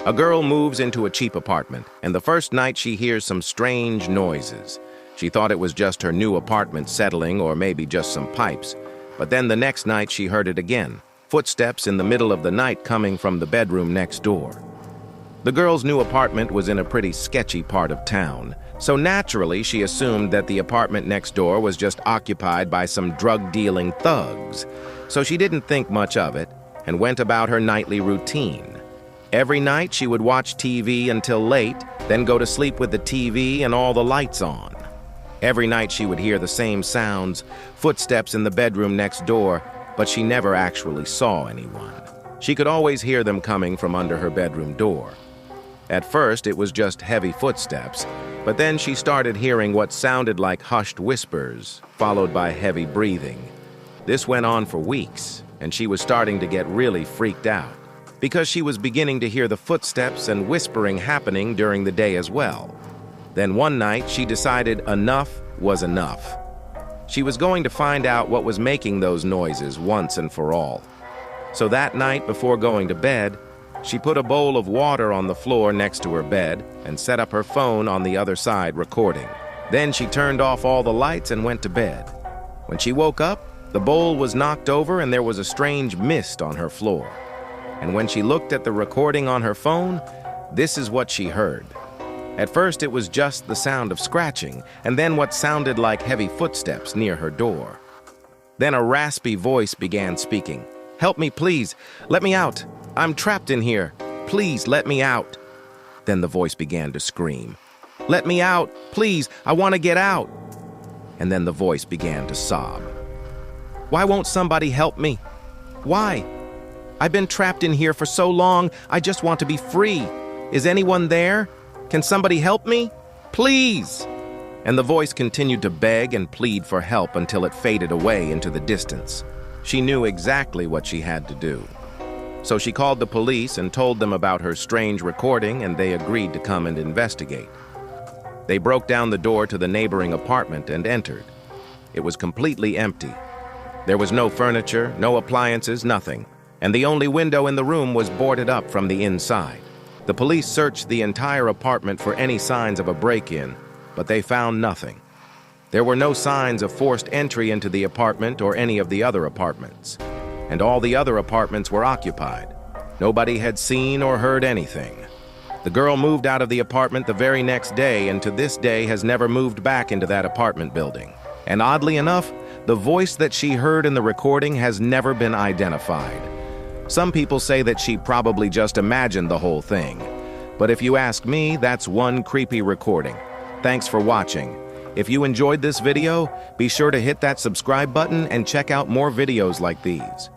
A girl moves into a cheap apartment, and the first night she hears some strange noises. She thought it was just her new apartment settling or maybe just some pipes. But then the next night she heard it again, footsteps in the middle of the night coming from the bedroom next door. The girl's new apartment was in a pretty sketchy part of town, so naturally she assumed that the apartment next door was just occupied by some drug-dealing thugs. So she didn't think much of it and went about her nightly routine. Every night she would watch TV until late, then go to sleep with the TV and all the lights on. Every night she would hear the same sounds, footsteps in the bedroom next door, but she never actually saw anyone. She could always hear them coming from under her bedroom door. At first it was just heavy footsteps, but then she started hearing what sounded like hushed whispers, followed by heavy breathing. This went on for weeks, and she was starting to get really freaked out, because she was beginning to hear the footsteps and whispering happening during the day as well. Then one night, she decided enough was enough. She was going to find out what was making those noises once and for all. So that night, before going to bed, she put a bowl of water on the floor next to her bed and set up her phone on the other side recording. Then she turned off all the lights and went to bed. When she woke up, the bowl was knocked over and there was a strange mist on her floor. And when she looked at the recording on her phone, this is what she heard. At first, it was just the sound of scratching, and then what sounded like heavy footsteps near her door. Then a raspy voice began speaking. "Help me, please. Let me out. I'm trapped in here. Please let me out." Then the voice began to scream. "Let me out. Please. I want to get out." And then the voice began to sob. "Why won't somebody help me? Why? I've been trapped in here for so long. I just want to be free. Is anyone there? Can somebody help me? Please!" And the voice continued to beg and plead for help until it faded away into the distance. She knew exactly what she had to do. So she called the police and told them about her strange recording, and they agreed to come and investigate. They broke down the door to the neighboring apartment and entered. It was completely empty. There was no furniture, no appliances, nothing, and the only window in the room was boarded up from the inside. The police searched the entire apartment for any signs of a break-in, but they found nothing. There were no signs of forced entry into the apartment or any of the other apartments, and all the other apartments were occupied. Nobody had seen or heard anything. The girl moved out of the apartment the very next day, and to this day has never moved back into that apartment building. And oddly enough, the voice that she heard in the recording has never been identified. Some people say that she probably just imagined the whole thing. But if you ask me, that's one creepy recording. Thanks for watching. If you enjoyed this video, be sure to hit that subscribe button and check out more videos like these.